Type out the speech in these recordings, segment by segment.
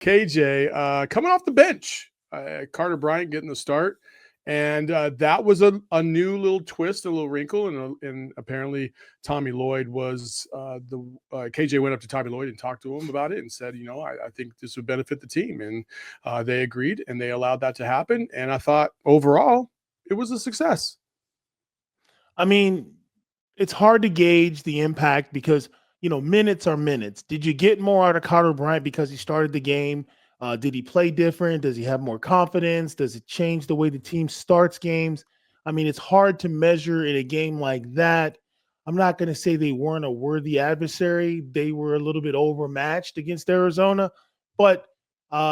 KJ coming off the bench. Carter Bryant getting the start. And that was a new little twist, a little wrinkle. And apparently Tommy Lloyd was KJ went up to Tommy Lloyd and talked to him about it and said, I think this would benefit the team. And they agreed and they allowed that to happen. And I thought overall it was a success. I mean, it's hard to gauge the impact because, minutes are minutes. Did you get more out of Carter Bryant because he started the game? Did he play different? Does he have more confidence? Does it change the way the team starts games? I mean, it's hard to measure in a game like that. I'm not going to say they weren't a worthy adversary. They were a little bit overmatched against Arizona. But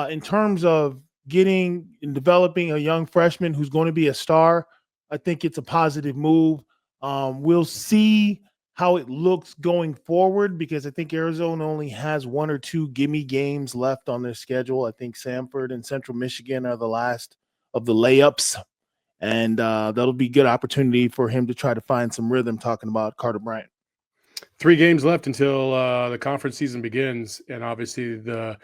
in terms of getting and developing a young freshman who's going to be a star, I think it's a positive move. We'll see how it looks going forward because I think Arizona only has one or two gimme games left on their schedule. I think Samford and Central Michigan are the last of the layups, and that'll be a good opportunity for him to try to find some rhythm talking about Carter Bryant. 3 games left until the conference season begins, and obviously they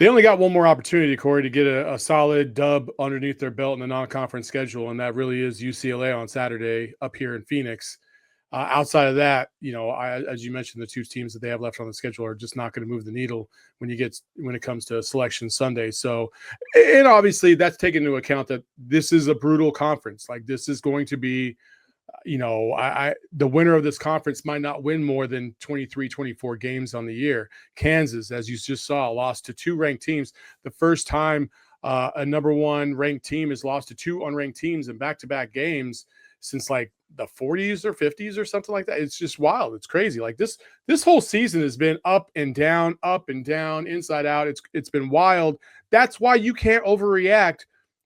only got one more opportunity, Corey, to get a solid dub underneath their belt in the non-conference schedule, and that really is UCLA on Saturday up here in Phoenix. Outside of that, as you mentioned, the 2 teams that they have left on the schedule are just not going to move the needle when it comes to Selection Sunday. So, and obviously that's taken into account that this is a brutal conference. Like this is going to be, the winner of this conference might not win more than 23, 24 games on the year. Kansas, as you just saw, lost to 2 ranked teams. The first time a number 1 ranked team has lost to 2 unranked teams in back-to-back games since like the 40s or 50s or something like that. It's just wild. It's crazy. Like this whole season has been up and down, inside out. It's been wild. That's why you can't overreact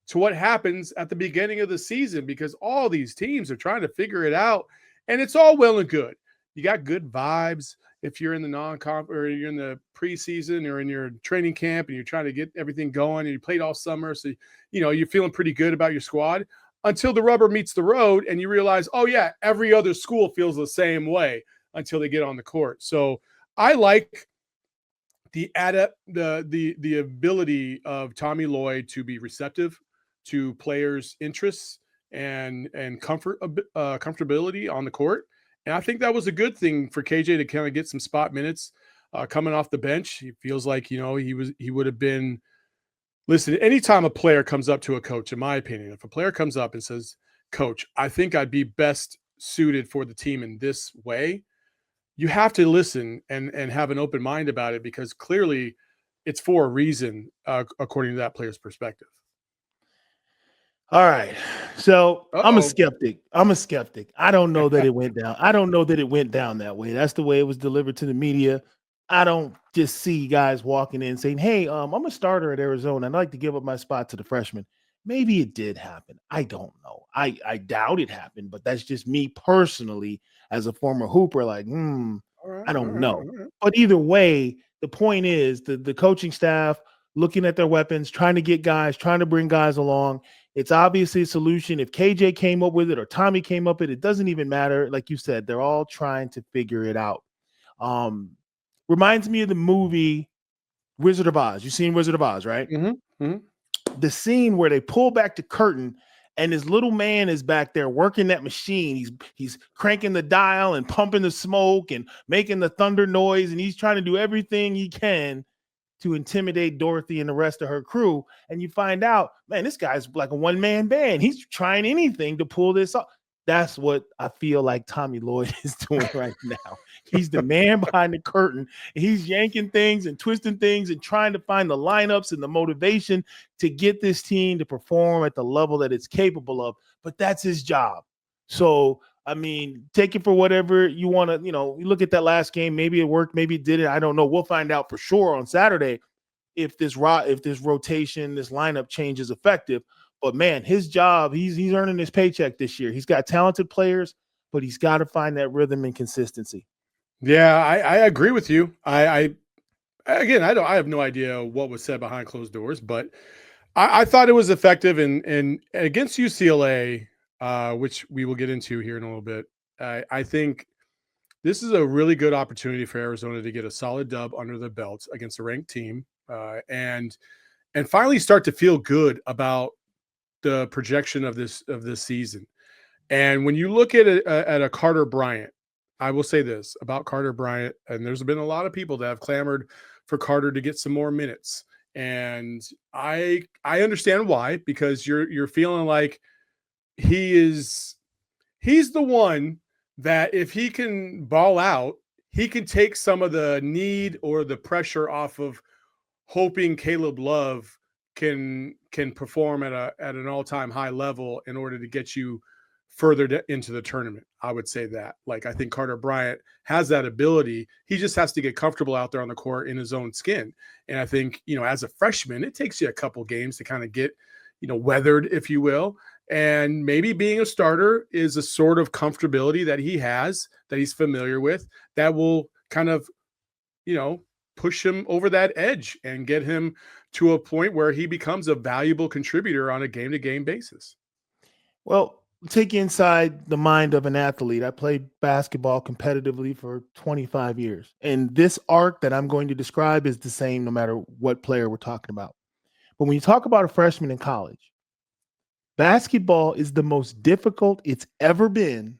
to what happens at the beginning of the season because all these teams are trying to figure it out and it's all well and good. You got good vibes if you're in the non-comp or you're in the preseason or in your training camp and you're trying to get everything going and you played all summer. So, you're feeling pretty good about your squad. Until the rubber meets the road and you realize, oh, yeah, every other school feels the same way until they get on the court. So I like the ability of Tommy Lloyd to be receptive to players' interests and comfortability on the court. And I think that was a good thing for KJ to kind of get some spot minutes coming off the bench. He feels like, he would have been – listen, anytime a player comes up to a coach, in my opinion, if a player comes up and says, Coach, I think I'd be best suited for the team in this way, you have to listen and have an open mind about it because clearly it's for a reason, according to that player's perspective. All right. So I'm a skeptic. I don't know that it went down. I don't know that it went down that way. That's the way it was delivered to the media. I don't just see guys walking in saying, hey, I'm a starter at Arizona. I'd like to give up my spot to the freshman. Maybe it did happen. I don't know. I doubt it happened, but that's just me personally as a former hooper, like, I don't know. But either way, the point is the coaching staff looking at their weapons, trying to bring guys along. It's obviously a solution. If KJ came up with it or Tommy came up with it, it doesn't even matter. Like you said, they're all trying to figure it out. Reminds me of the movie Wizard of Oz. You've seen Wizard of Oz, right? Mm-hmm. Mm-hmm. The scene where they pull back the curtain and this little man is back there working that machine. He's cranking the dial and pumping the smoke and making the thunder noise, and he's trying to do everything he can to intimidate Dorothy and the rest of her crew. And you find out, man, this guy's like a one-man band. He's trying anything to pull this off. That's what I feel like Tommy Lloyd is doing right now. He's the man behind the curtain. He's yanking things and twisting things and trying to find the lineups and the motivation to get this team to perform at the level that it's capable of. But that's his job. So, I mean, take it for whatever you want to, you look at that last game. Maybe it worked. Maybe it didn't. I don't know. We'll find out for sure on Saturday if this rotation, this lineup change is effective. But, man, his job, he's earning his paycheck this year. He's got talented players, but he's got to find that rhythm and consistency. Yeah, I agree with you. I have no idea what was said behind closed doors, but I thought it was effective. And against UCLA, which we will get into here in a little bit, I think this is a really good opportunity for Arizona to get a solid dub under the belt against a ranked team. and finally start to feel good about the projection of this season. And when you look at a Carter Bryant, I will say this about Carter Bryant, and there's been a lot of people that have clamored for Carter to get some more minutes. And I understand why, because you're feeling like he's the one that if he can ball out, he can take some of the need or the pressure off of hoping Caleb Love can perform at an all-time high level in order to get you further into the tournament. I would say that. Like, I think Carter Bryant has that ability. He just has to get comfortable out there on the court in his own skin. And I think, as a freshman, it takes you a couple games to kind of get, weathered, if you will. And maybe being a starter is a sort of comfortability that he has, that he's familiar with, that will kind of, push him over that edge and get him to a point where he becomes a valuable contributor on a game-to-game basis. Well, take you inside the mind of an athlete. I played basketball competitively for 25 years. And this arc that I'm going to describe is the same no matter what player we're talking about. But when you talk about a freshman in college, basketball is the most difficult it's ever been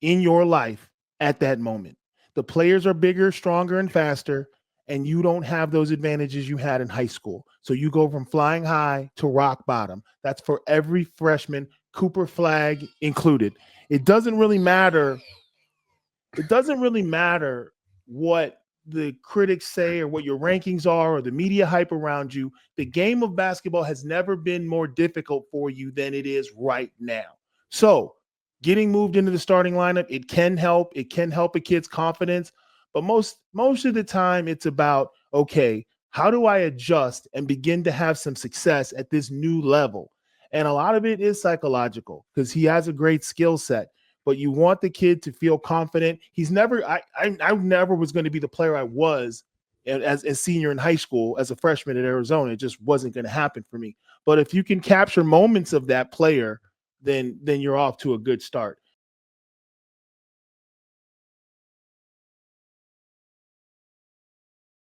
in your life at that moment. The players are bigger, stronger, and faster, and you don't have those advantages you had in high school. So you go from flying high to rock bottom. That's for every freshman, Cooper flag included. It doesn't really matter. It doesn't really matter what the critics say or what your rankings are or the media hype around you. The game of basketball has never been more difficult for you than it is right now. So getting moved into the starting lineup, it can help. It can help a kid's confidence. But most of the time, it's about, okay, how do I adjust and begin to have some success at this new level? And a lot of it is psychological because he has a great skill set. But you want the kid to feel confident. He's never, I never was going to be the player I was as a senior in high school, as a freshman at Arizona. It just wasn't going to happen for me. But if you can capture moments of that player, then you're off to a good start.